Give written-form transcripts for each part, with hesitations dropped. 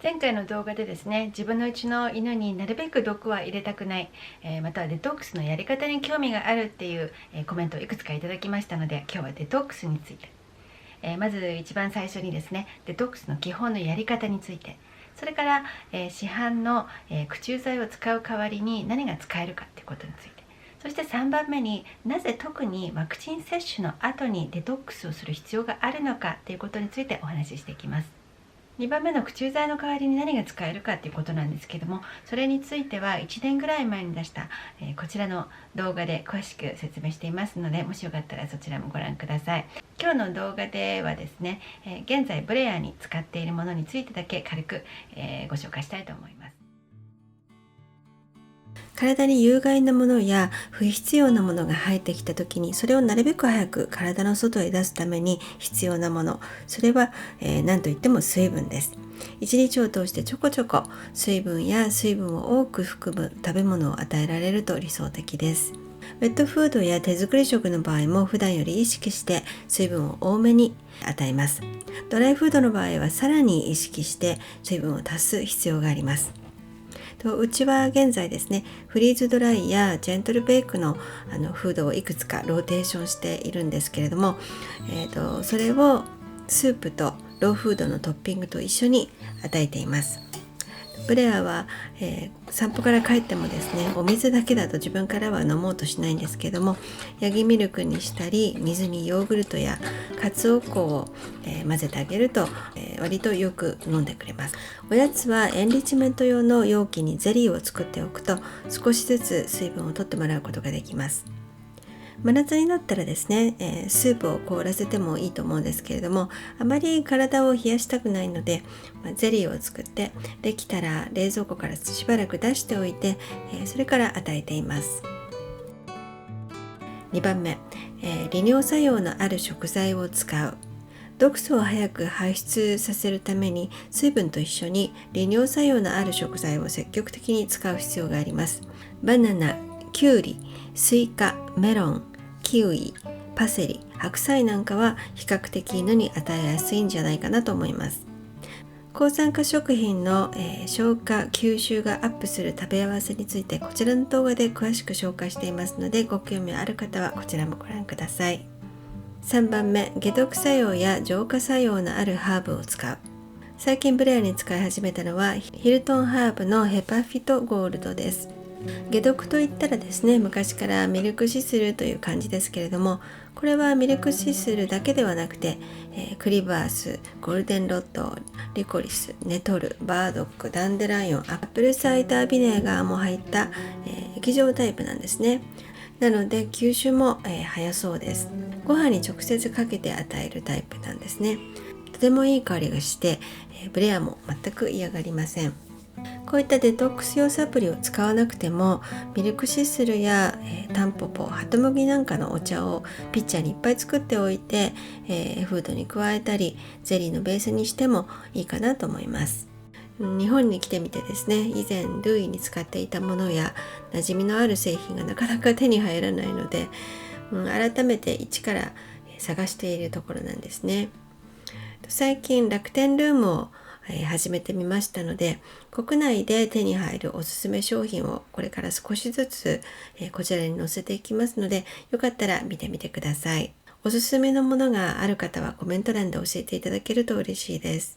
前回の動画でですね、自分のうちの犬になるべく毒は入れたくない、またはデトックスのやり方に興味があるっていう、コメントをいくつかいただきましたので、今日はデトックスについて、まず一番最初にですね、デトックスの基本のやり方について、それから、市販の、駆虫剤を使う代わりに何が使えるかっていうことについて、そして3番目になぜ特にワクチン接種の後にデトックスをする必要があるのかっていうことについてお話ししていきます。2番目の駆虫剤の代わりに何が使えるかということなんですけども、それについては1年ぐらい前に出した、こちらの動画で詳しく説明していますので、もしよかったらそちらもご覧ください。今日の動画ではですね、現在ブレアに使っているものについてだけ軽く、ご紹介したいと思います。体に有害なものや不必要なものが入ってきた時に、それをなるべく早く体の外へ出すために必要なもの、それは、何といっても水分です。一日を通してちょこちょこ水分を多く含む食べ物を与えられると理想的です。ウェットフードや手作り食の場合も普段より意識して水分を多めに与えます。ドライフードの場合はさらに意識して水分を足す必要があります。うちは現在ですね、フリーズドライやジェントルベイクのフードをいくつかローテーションしているんですけれども、それをスープとローフードのトッピングと一緒に与えています。ブレアは、散歩から帰ってもですね、お水だけだと自分からは飲もうとしないんですけども、ヤギミルクにしたり水にヨーグルトやカツオ粉を、混ぜてあげると、割とよく飲んでくれます。おやつはエンリッチメント用の容器にゼリーを作っておくと少しずつ水分を取ってもらうことができます。真夏になったらですね、スープを凍らせてもいいと思うんですけれども、あまり体を冷やしたくないので、ゼリーを作ってできたら冷蔵庫からしばらく出しておいて、それから与えています。2番目、利尿作用のある食材を使う。毒素を早く排出させるために水分と一緒に利尿作用のある食材を積極的に使う必要があります。バナナ、キュウリ、スイカ、メロン、キウイ、パセリ、白菜なんかは比較的犬に与えやすいんじゃないかなと思います。抗酸化食品の、消化吸収がアップする食べ合わせについてこちらの動画で詳しく紹介していますので、ご興味ある方はこちらもご覧ください。3番目、解毒作用や浄化作用のあるハーブを使う。最近ブレアに使い始めたのはヒルトンハーブのヘパフィトゴールドです。解毒といったらですね、昔からミルクシスルという感じですけれども、これはミルクシスルだけではなくて、クリバース、ゴールデンロッド、リコリス、ネトル、バードック、ダンデライオン、アップルサイダービネガーも入った、液状タイプなんですね。なので吸収も、早そうです。ご飯に直接かけて与えるタイプなんですね。とてもいい香りがして、ブレアも全く嫌がりません。こういったデトックス用サプリを使わなくても、ミルクシスルや、タンポポ、ハトムギなんかのお茶をピッチャーにいっぱい作っておいて、フードに加えたりゼリーのベースにしてもいいかなと思います。日本に来てみてですね、以前ルイに使っていたものや馴染みのある製品がなかなか手に入らないので、改めて一から探しているところなんですね。最近楽天ルームを始めてみましたので、国内で手に入るおすすめ商品をこれから少しずつこちらに載せていきますので、よかったら見てみてください。おすすめのものがある方はコメント欄で教えていただけると嬉しいです。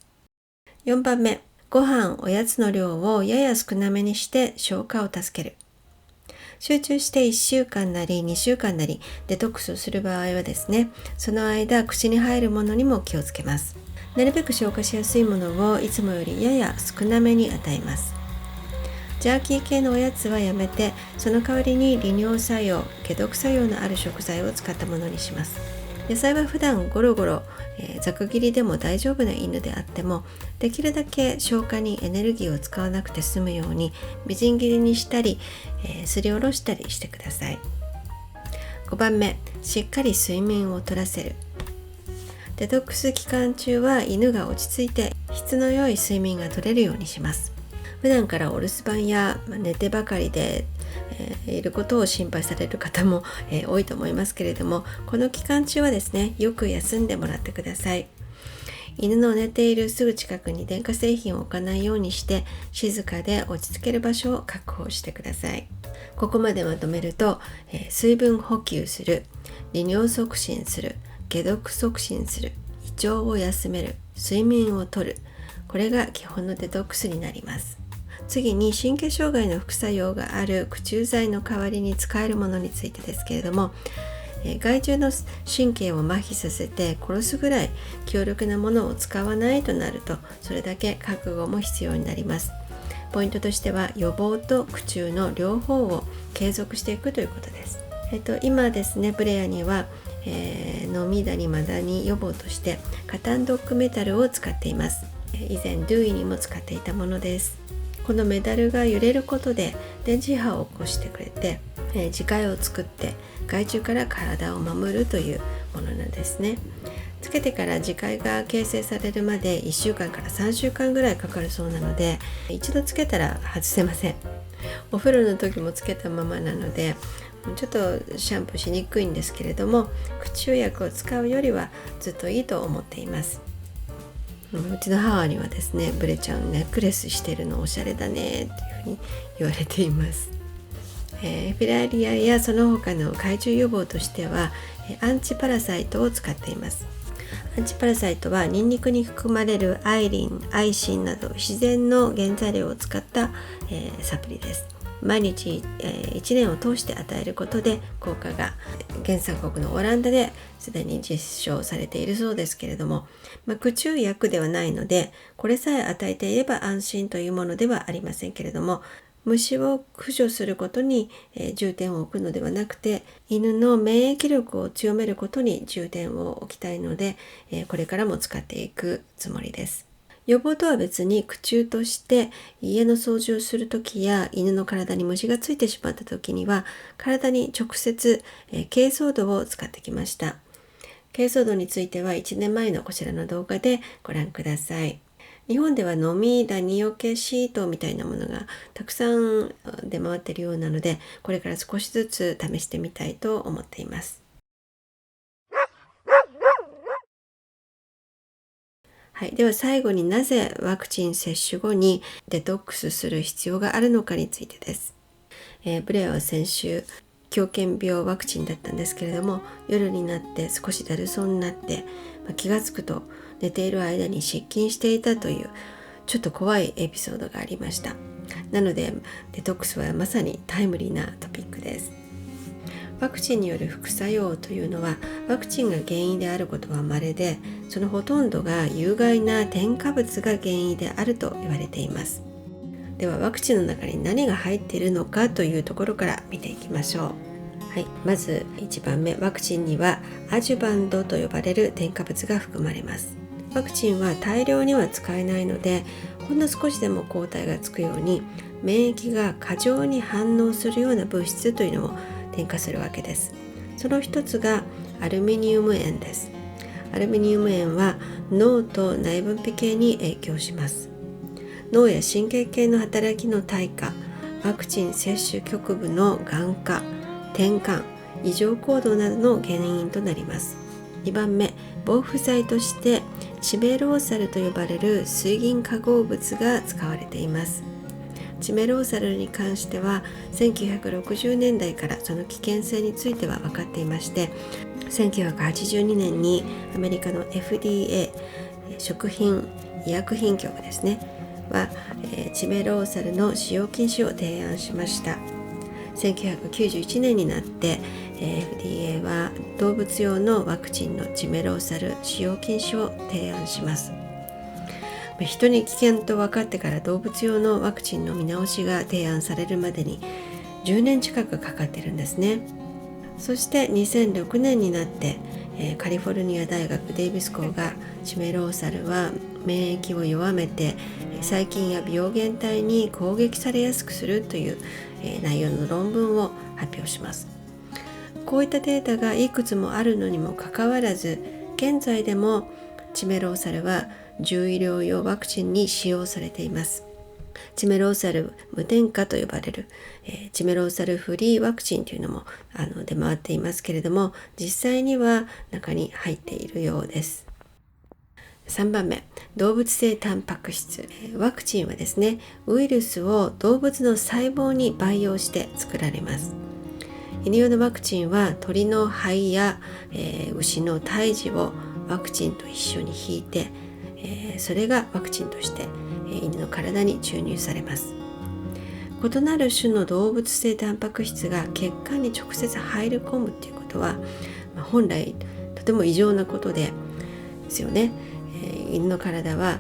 4番目、ご飯、おやつの量をやや少なめにして消化を助ける。集中して1週間なり2週間なりデトックスをする場合はですね、その間口に入るものにも気をつけます。なるべく消化しやすいものをいつもよりやや少なめに与えます。ジャーキー系のおやつはやめて、その代わりに利尿作用、解毒作用のある食材を使ったものにします。野菜は普段ゴロゴロ、ざく切りでも大丈夫な犬であっても、できるだけ消化にエネルギーを使わなくて済むようにみじん切りにしたり、すりおろしたりしてください。5番目、しっかり睡眠をとらせる。デトックス期間中は犬が落ち着いて質の良い睡眠が取れるようにします。普段からお留守番や寝てばかりで、いることを心配される方も、多いと思いますけれども、この期間中はですね、よく休んでもらってください。犬の寝ているすぐ近くに電化製品を置かないようにして、静かで落ち着ける場所を確保してください。ここまでまとめると、水分補給する、利尿促進する、解毒促進する、胃腸を休める、睡眠をとる、これが基本のデトックスになります。次に神経障害の副作用がある駆虫剤の代わりに使えるものについてですけれども、害虫の神経を麻痺させて殺すぐらい強力なものを使わないとなると、それだけ覚悟も必要になります。ポイントとしては予防と駆虫の両方を継続していくということです。今ですね、ブレアには、ノミダニマダニ予防としてカタンドッグメタルを使っています。以前ドゥイにも使っていたものです。このメダルが揺れることで電磁波を起こしてくれて、磁界を作って害虫から体を守るというものなんですね。つけてから磁界が形成されるまで1週間から3週間ぐらいかかるそうなので、一度つけたら外せません。お風呂の時もつけたままなので、ちょっとシャンプーしにくいんですけれども、駆虫薬を使うよりはずっといいと思っています。うちの母にはですね、ブレちゃんネックレスしてるのおしゃれだねっていうふうに言われています。フィラリアやその他の害虫予防としては、アンチパラサイトを使っています。アンチパラサイトはニンニクに含まれるアイリン、アイシンなど自然の原材料を使った、サプリです。毎日、1年を通して与えることで効果が原産国のオランダですでに実証されているそうですけれども、駆虫薬ではないので、これさえ与えていれば安心というものではありませんけれども、虫を駆除することに重点を置くのではなくて、犬の免疫力を強めることに重点を置きたいので、これからも使っていくつもりです。予防とは別に駆虫として家の掃除をするときや犬の体に虫がついてしまったときには、体に直接珪藻土を使ってきました。珪藻土については1年前のこちらの動画でご覧ください。日本ではノミダニよけシートみたいなものがたくさん出回っているようなので、これから少しずつ試してみたいと思っています。はい、では最後に、なぜワクチン接種後にデトックスする必要があるのかについてです。ブレアは先週狂犬病ワクチンだったんですけれども、夜になって少しだるそうになって、気がつくと寝ている間に失禁していたというちょっと怖いエピソードがありました。なのでデトックスはまさにタイムリーなトピックです。ワクチンによる副作用というのは、ワクチンが原因であることは稀で、そのほとんどが有害な添加物が原因であると言われています。ではワクチンの中に何が入っているのかというところから見ていきましょう。はい、まず1番目、ワクチンにはアジュバンドと呼ばれる添加物が含まれます。ワクチンは大量には使えないので、ほんの少しでも抗体がつくように免疫が過剰に反応するような物質というのも添加するわけです。その一つがアルミニウム塩です。アルミニウム塩は脳と内分泌系に影響します。脳や神経系の働きの低下、ワクチン接種局部の眼化、転換、異常行動などの原因となります。2番目、防腐剤としてチメローサルと呼ばれる水銀化合物が使われています。チメローサルに関しては1960年代からその危険性については分かっていまして、1982年にアメリカの FDA 食品医薬品局ですねは、チメローサルの使用禁止を提案しました。1991年になって、FDA は動物用のワクチンのチメローサル使用禁止を提案します。人に危険と分かってから動物用のワクチンの見直しが提案されるまでに10年近くかかってるんですね。そして2006年になって、カリフォルニア大学デイビス校がチメローサルは免疫を弱めて細菌や病原体に攻撃されやすくするという、内容の論文を発表します。こういったデータがいくつもあるのにもかかわらず、現在でもチメローサルは獣医療用ワクチンに使用されています。チメローサル無添加と呼ばれる、チメローサルフリーワクチンというのも出回っていますけれども、実際には中に入っているようです。3番目、動物性タンパク質。ワクチンはですね、ウイルスを動物の細胞に培養して作られます。犬用のワクチンは鳥の肺や、牛の胎児をワクチンと一緒に引いて、それがワクチンとして、犬の体に注入されます。異なる種の動物性タンパク質が血管に直接入り込むということは、本来とても異常なことですよね。犬の体は、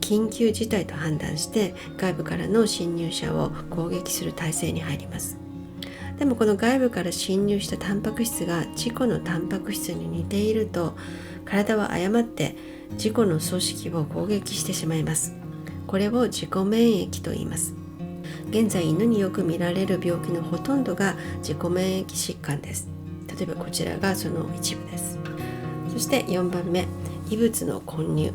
緊急事態と判断して外部からの侵入者を攻撃する体制に入ります。でもこの外部から侵入したタンパク質が自己のタンパク質に似ていると、体は誤って自己の組織を攻撃してしまいます。これを自己免疫と言います。現在犬によく見られる病気のほとんどが自己免疫疾患です。例えばこちらがその一部です。そして4番目、異物の混入。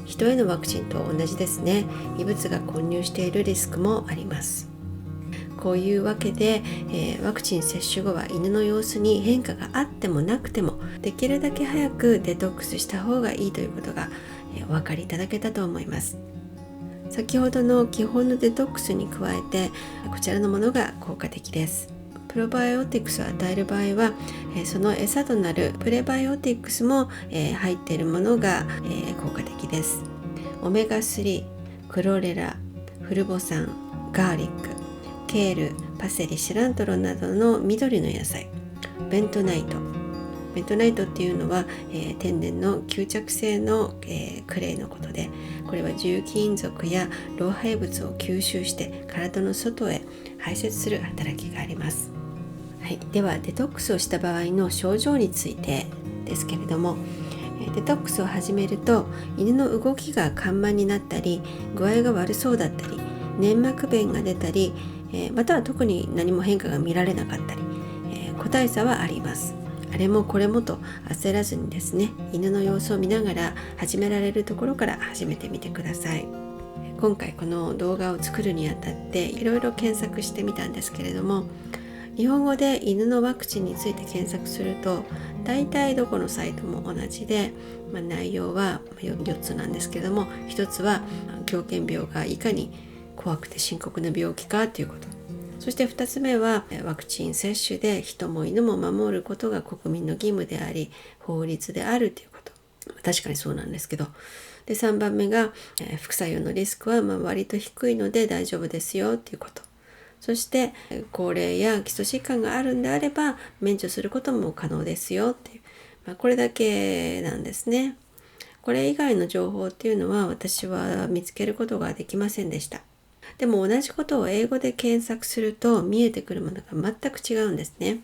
人へのワクチンと同じですね。異物が混入しているリスクもあります。こういうわけで、ワクチン接種後は犬の様子に変化があってもなくても、できるだけ早くデトックスした方がいいということが、お分かりいただけたと思います。先ほどの基本のデトックスに加えて、こちらのものが効果的です。プロバイオティクスを与える場合は、その餌となるプレバイオティクスも、入っているものが、効果的です。オメガ3、クロレラ、フルボ酸、ガーリック、ケール、パセリ、シラントロなどの緑の野菜、ベントナイト。ベントナイトっていうのは、天然の吸着性の、クレイのことで、これは重金属や老廃物を吸収して体の外へ排泄する働きがあります。はい、ではデトックスをした場合の症状についてですけれども、デトックスを始めると犬の動きが緩慢になったり、具合が悪そうだったり、粘膜便が出たり、または特に何も変化が見られなかったり、個体差はあります。あれもこれもと焦らずにですね、犬の様子を見ながら始められるところから始めてみてください。今回この動画を作るにあたっていろいろ検索してみたんですけれども、日本語で犬のワクチンについて検索すると大体どこのサイトも同じで、内容は4つなんですけれども、1つは狂犬病がいかに怖くて深刻な病気かということ、そして2つ目はワクチン接種で人も犬も守ることが国民の義務であり法律であるということ。確かにそうなんですけど、で3番目が副作用のリスクは割と低いので大丈夫ですよということ。そして高齢や基礎疾患があるんであれば免除することも可能ですよっていう、これだけなんですね。これ以外の情報っていうのは私は見つけることができませんでした。でも同じことを英語で検索すると見えてくるものが全く違うんですね。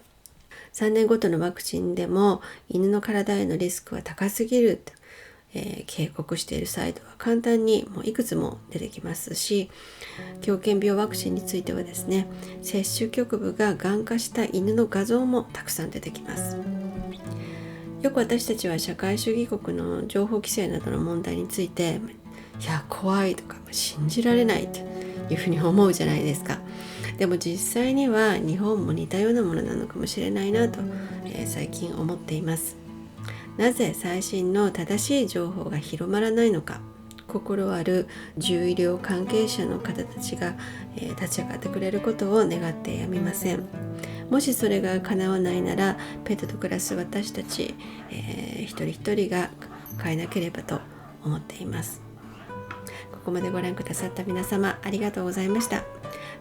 3年ごとのワクチンでも犬の体へのリスクは高すぎると、警告しているサイトは簡単にもういくつも出てきますし、狂犬病ワクチンについてはですね、接種局部ががん化した犬の画像もたくさん出てきます。よく私たちは社会主義国の情報規制などの問題について、いや怖いとか信じられないというふうに思うじゃないですか。でも実際には日本も似たようなものなのかもしれないなと、最近思っています。なぜ最新の正しい情報が広まらないのか、心ある獣医療関係者の方たちが、立ち上がってくれることを願ってやみません。もしそれが叶わないなら、ペットと暮らす私たち、一人一人が変えなければと思っています。ここまでご覧くださった皆様ありがとうございました。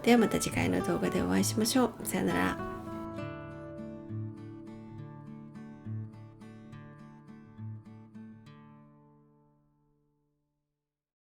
ではまた次回の動画でお会いしましょう。さよなら。